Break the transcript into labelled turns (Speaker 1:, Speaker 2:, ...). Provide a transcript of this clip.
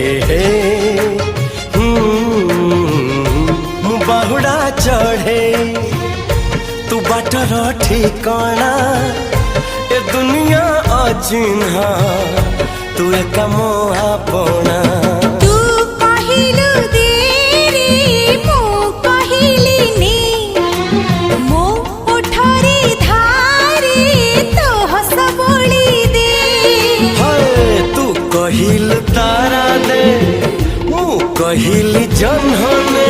Speaker 1: हे हे मु बाहुड़ा चढ़े तू बाटर ठिकाना ए दुनिया अचिन्हा तू एक मोहा पोना कहिल तारा दे मु कहिल जन्हने